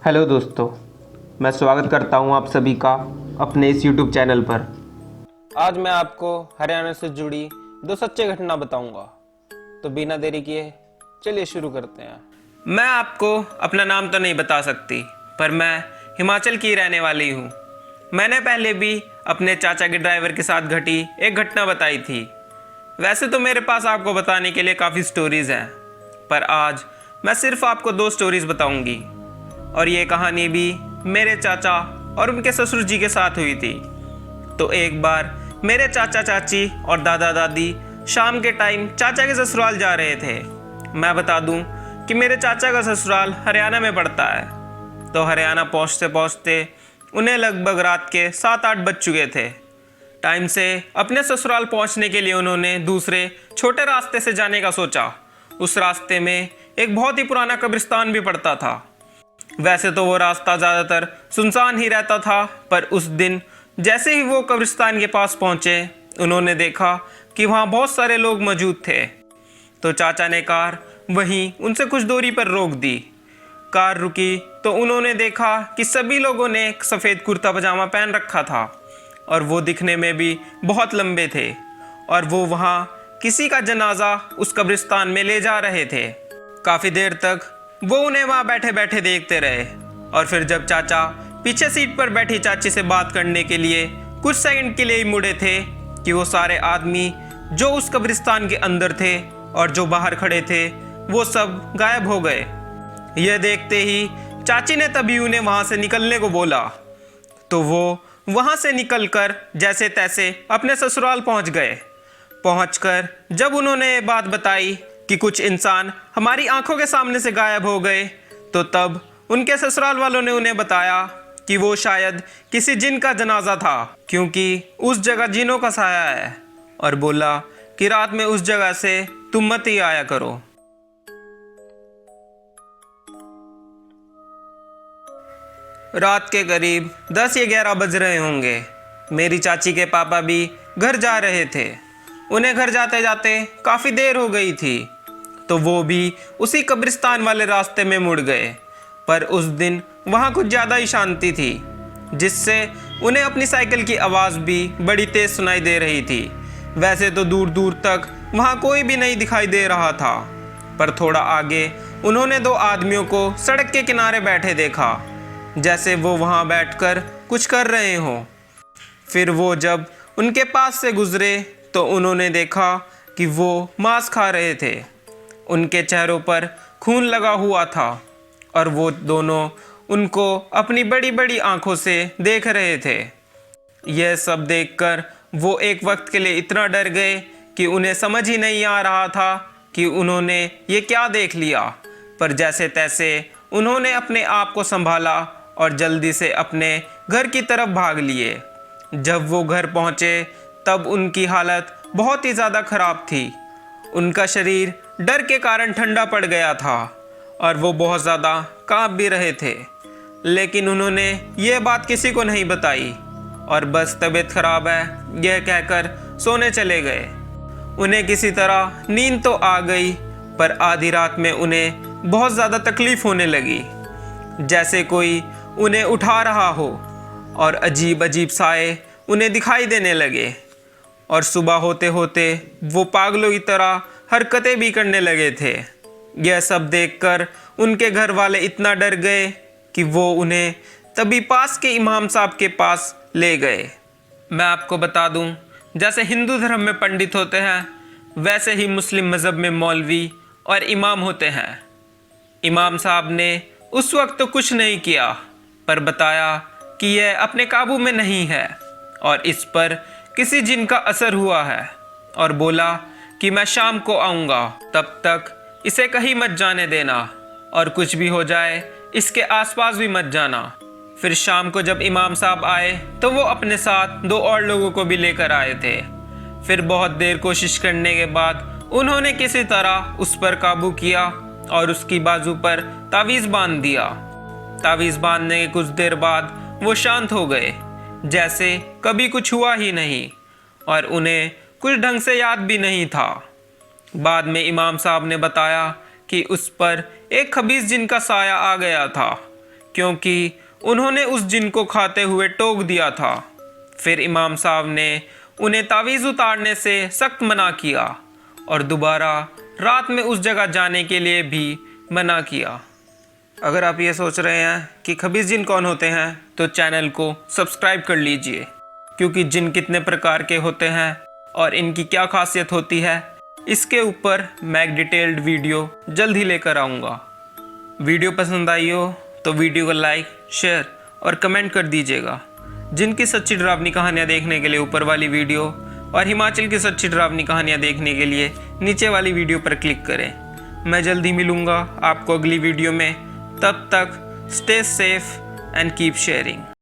Hello दोस्तों, मैं स्वागत करता हूं आप सभी का अपने इस YouTube चैनल पर। आज मैं आपको हरियाणा से जुड़ी दो सच्ची घटना बताऊंगा। तो बिना देरी किए चलिए शुरू करते हैं। मैं आपको अपना नाम तो नहीं बता सकती, पर मैं हिमाचल की रहने वाली हूँ। मैंने पहले भी अपने चाचा के ड्राइवर के साथ घटी एक घटना बताई थी। वैसे तो मेरे पास आपको बताने के लिए काफ़ी स्टोरीज हैं, पर आज मैं सिर्फ आपको दो स्टोरीज बताऊंगी। और ये कहानी भी मेरे चाचा और उनके ससुर जी के साथ हुई थी। तो एक बार मेरे चाचा चाची और दादा दादी शाम के टाइम चाचा के ससुराल जा रहे थे। मैं बता दूं कि मेरे चाचा का ससुराल हरियाणा में पड़ता है। तो हरियाणा पहुंचते पहुंचते उन्हें लगभग रात के 7-8 बज चुके थे। टाइम से अपने ससुराल पहुंचने के लिए उन्होंने दूसरे छोटे रास्ते से जाने का सोचा। उस रास्ते में एक बहुत ही पुराना कब्रिस्तान भी पड़ता था। वैसे तो वो रास्ता ज़्यादातर सुनसान ही रहता था, पर उस दिन जैसे ही वो कब्रिस्तान के पास पहुंचे, उन्होंने देखा कि वहाँ बहुत सारे लोग मौजूद थे। तो चाचा ने कार वहीं उनसे कुछ दूरी पर रोक दी। कार रुकी तो उन्होंने देखा कि सभी लोगों ने एक सफ़ेद कुर्ता पजामा पहन रखा था और वो दिखने में भी बहुत लंबे थे, और वो वहाँ किसी का जनाजा उस कब्रिस्तान में ले जा रहे थे। काफ़ी देर तक वो उन्हें वहाँ बैठे बैठे देखते रहे, और फिर जब चाचा पीछे सीट पर बैठी चाची से बात करने के लिए कुछ सेकंड के लिए ही मुड़े थे कि वो सारे आदमी जो उस कब्रिस्तान के अंदर थे और जो बाहर खड़े थे वो सब गायब हो गए। यह देखते ही चाची ने तभी उन्हें वहाँ से निकलने को बोला। तो वो वहाँ से निकलकर जैसे तैसे अपने ससुराल पहुँच गए। पहुँचकर जब उन्होंने ये बात बताई कि कुछ इंसान हमारी आंखों के सामने से गायब हो गए, तो तब उनके ससुराल वालों ने उन्हें बताया कि वो शायद किसी जिन का जनाजा था, क्योंकि उस जगह जिनों का साया है, और बोला कि रात में उस जगह से तुम मत ही आया करो। रात के करीब 10 या 11 बज रहे होंगे। मेरी चाची के पापा भी घर जा रहे थे। उन्हें घर जाते जाते काफ़ी देर हो गई थी, तो वो भी उसी कब्रिस्तान वाले रास्ते में मुड़ गए। पर उस दिन वहाँ कुछ ज़्यादा ही शांति थी, जिससे उन्हें अपनी साइकिल की आवाज़ भी बड़ी तेज़ सुनाई दे रही थी। वैसे तो दूर दूर तक वहाँ कोई भी नहीं दिखाई दे रहा था, पर थोड़ा आगे उन्होंने दो आदमियों को सड़क के किनारे बैठे देखा, जैसे वो वहाँ बैठकर कुछ कर रहे हों। फिर वो जब उनके पास से गुजरे तो उन्होंने देखा कि वो मांस खा रहे थे। उनके चेहरों पर खून लगा हुआ था, और वो दोनों उनको अपनी बड़ी बड़ी आंखों से देख रहे थे। यह सब देखकर वो एक वक्त के लिए इतना डर गए कि उन्हें समझ ही नहीं आ रहा था कि उन्होंने ये क्या देख लिया। पर जैसे तैसे उन्होंने अपने आप को संभाला और जल्दी से अपने घर की तरफ भाग लिए। जब वो घर पहुँचे तब उनकी हालत बहुत ही ज़्यादा ख़राब थी। उनका शरीर डर के कारण ठंडा पड़ गया था, और वो बहुत ज़्यादा कांप भी रहे थे। लेकिन उन्होंने ये बात किसी को नहीं बताई, और बस तबीयत ख़राब है यह कहकर सोने चले गए। उन्हें किसी तरह नींद तो आ गई, पर आधी रात में उन्हें बहुत ज़्यादा तकलीफ़ होने लगी, जैसे कोई उन्हें उठा रहा हो, और अजीब अजीब साए उन्हें दिखाई देने लगे। और सुबह होते होते वो पागलों की तरह हरकतें भी करने लगे थे। यह सब देखकर उनके घर वाले इतना डर गए कि वो उन्हें तभी पास के इमाम साहब के पास ले गए। मैं आपको बता दूं, जैसे हिंदू धर्म में पंडित होते हैं, वैसे ही मुस्लिम मज़हब में मौलवी और इमाम होते हैं। इमाम साहब ने उस वक्त तो कुछ नहीं किया, पर बताया कि यह अपने काबू में नहीं है और इस पर किसी जिन का असर हुआ है, और बोला कि मैं शाम को आऊँगा, तब तक इसे कहीं मत जाने देना, और कुछ भी हो जाए इसके आसपास भी मत जाना। फिर शाम को जब इमाम साहब आए तो वो अपने साथ दो और लोगों को भी लेकर आए थे। फिर बहुत देर कोशिश करने के बाद उन्होंने किसी तरह उस पर काबू किया और उसकी बाजू पर तावीज़ बांध दिया। तावीज़ बांधने के कुछ देर बाद वो शांत हो गए, जैसे कभी कुछ हुआ ही नहीं, और उन्हें कुछ ढंग से याद भी नहीं था। बाद में इमाम साहब ने बताया कि उस पर एक खबीस जिन का साया आ गया था, क्योंकि उन्होंने उस जिन को खाते हुए टोक दिया था। फिर इमाम साहब ने उन्हें तावीज़ उतारने से सख्त मना किया और दोबारा रात में उस जगह जाने के लिए भी मना किया। अगर आप ये सोच रहे हैं कि खबीस जिन कौन होते हैं तो चैनल को सब्सक्राइब कर लीजिए, क्योंकि जिन कितने प्रकार के होते हैं और इनकी क्या खासियत होती है इसके ऊपर मैं एक डिटेल्ड वीडियो जल्द ही लेकर आऊँगा। वीडियो पसंद आई हो तो वीडियो को लाइक, शेयर और कमेंट कर दीजिएगा। जिनकी सच्ची डरावनी कहानियाँ देखने के लिए ऊपर वाली वीडियो और हिमाचल की सच्ची डरावनी कहानियाँ देखने के लिए नीचे वाली वीडियो पर क्लिक करें। मैं जल्द ही मिलूँगा आपको अगली वीडियो में। तब तक stay safe and keep sharing.